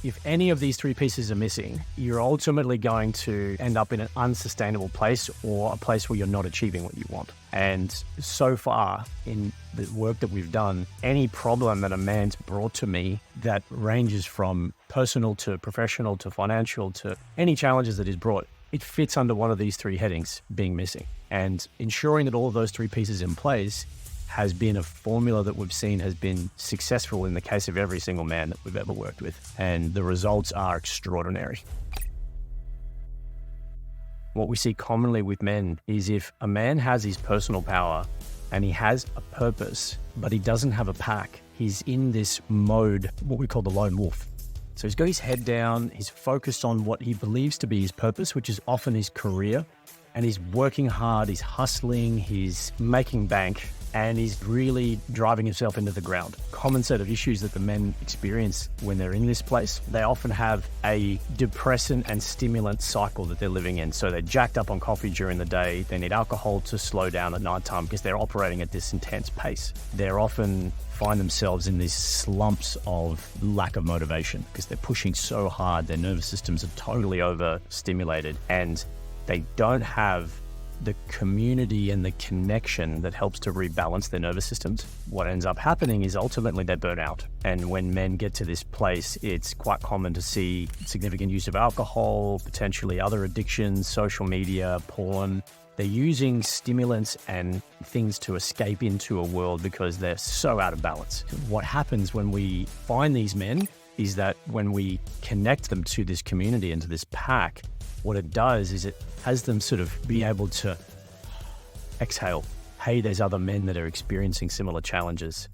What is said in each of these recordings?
if any of these three pieces are missing, you're ultimately going to end up in an unsustainable place or a place where you're not achieving what you want. And so far in the work that we've done, any problem that a man's brought to me that ranges from personal to professional to financial to any challenges that is brought, it fits under one of these three headings, being missing. And ensuring that all of those three pieces in place has been a formula that we've seen has been successful in the case of every single man that we've ever worked with. And the results are extraordinary. What we see commonly with men is if a man has his personal power and he has a purpose, but he doesn't have a pack, he's in this mode, what we call the lone wolf. So he's got his head down, he's focused on what he believes to be his purpose, which is often his career, and he's working hard, he's hustling, he's making bank, and he's really driving himself into the ground. Common set of issues that the men experience when they're in this place. They often have a depressant and stimulant cycle that they're living in. So they're jacked up on coffee during the day. They need alcohol to slow down at nighttime because they're operating at this intense pace. They're often find themselves in these slumps of lack of motivation because they're pushing so hard. Their nervous systems are totally overstimulated and they don't have the community and the connection that helps to rebalance their nervous systems. What ends up happening is ultimately they burn out. And when men get to this place, it's quite common to see significant use of alcohol, potentially other addictions, social media, porn. They're using stimulants and things to escape into a world because they're so out of balance. What happens when we find these men is that when we connect them to this community and to this pack, what it does is it has them sort of be able to exhale. Hey, there's other men that are experiencing similar challenges.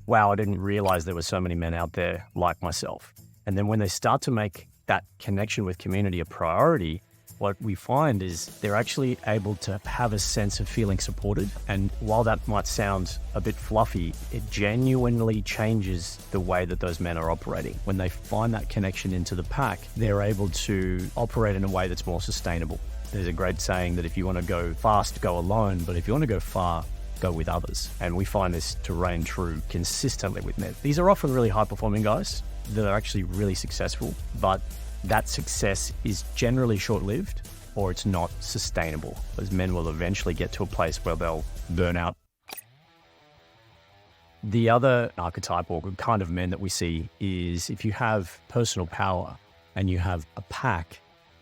Wow, I didn't realize there were so many men out there like myself. And then when they start to make that connection with community a priority, what we find is they're actually able to have a sense of feeling supported. And while that might sound a bit fluffy, it genuinely changes the way that those men are operating. When they find that connection into the pack, they're able to operate in a way that's more sustainable. There's a great saying that if you want to go fast, go alone, but if you want to go far, go with others. And we find this to reign true consistently with men. These are often really high-performing guys that are actually really successful, but that success is generally short-lived or it's not sustainable, as men will eventually get to a place where they'll burn out. The other archetype or kind of men that we see is if you have personal power and you have a pack,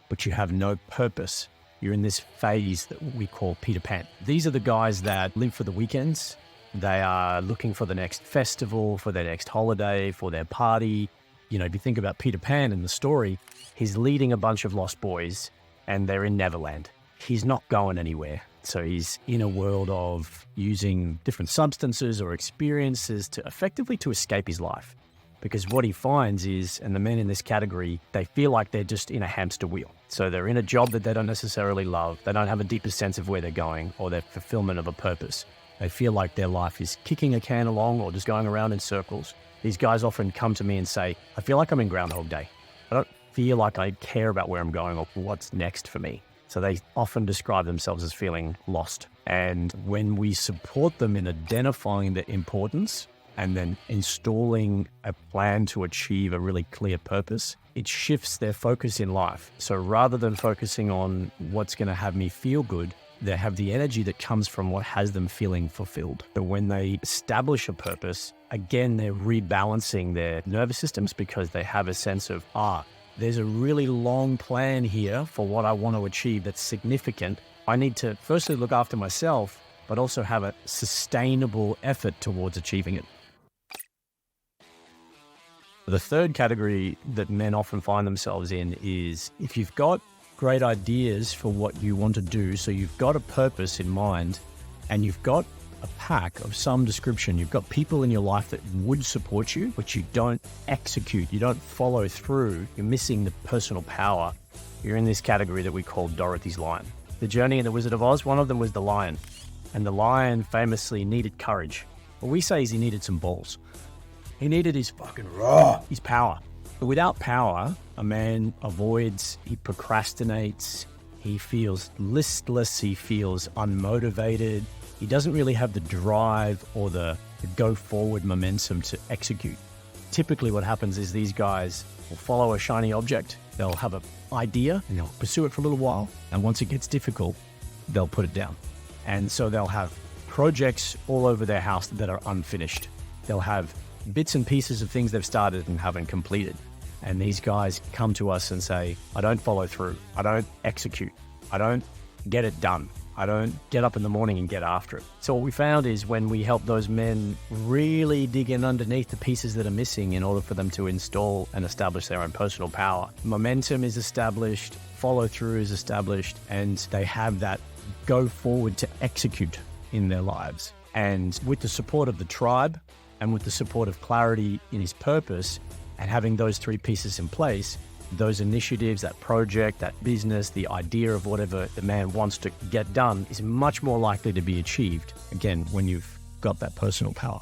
but you have no purpose, you're in this phase that we call Peter Pan. These are the guys that live for the weekends. They are looking for the next festival, for their next holiday, for their party. You know, if you think about Peter Pan in the story, he's leading a bunch of lost boys and they're in Neverland. He's not going anywhere. So he's in a world of using different substances or experiences to effectively to escape his life. Because what he finds is, and the men in this category, they feel like they're just in a hamster wheel. So they're in a job that they don't necessarily love. They don't have a deeper sense of where they're going or their fulfillment of a purpose. They feel like their life is kicking a can along or just going around in circles. These guys often come to me and say, I feel like I'm in Groundhog Day. I don't feel like I care about where I'm going or what's next for me. So they often describe themselves as feeling lost. And when we support them in identifying the importance and then installing a plan to achieve a really clear purpose, it shifts their focus in life. So rather than focusing on what's going to have me feel good, they have the energy that comes from what has them feeling fulfilled. But when they establish a purpose, again, they're rebalancing their nervous systems because they have a sense of, there's a really long plan here for what I want to achieve that's significant. I need to firstly look after myself, but also have a sustainable effort towards achieving it. The third category that men often find themselves in is if you've got great ideas for what you want to do, so you've got a purpose in mind and you've got a pack of some description, you've got people in your life that would support you, but you don't execute, you don't follow through, you're missing the personal power, you're in this category that we call Dorothy's Lion. The journey in The Wizard of Oz, one of them was the lion, and the lion famously needed courage. What we say is he needed some balls. He needed his fucking his power. But without power, a man avoids, he procrastinates, he feels listless, he feels unmotivated. He doesn't really have the drive or the go forward momentum to execute. typically what happens is these guys will follow a shiny object. They'll have an idea and they'll pursue it for a little while. And once it gets difficult, they'll put it down. And so they'll have projects all over their house that are unfinished. They'll have bits and pieces of things they've started and haven't completed. And these guys come to us and say, I don't follow through. I don't execute. I don't get it done. I don't get up in the morning and get after it. So what we found is when we help those men really dig in underneath the pieces that are missing in order for them to install and establish their own personal power, momentum is established, follow through is established, and they have that go forward to execute in their lives. And with the support of the tribe and with the support of clarity in his purpose and having those three pieces in place, those initiatives, that project, that business, the idea of whatever the man wants to get done is much more likely to be achieved, again, when you've got that personal power.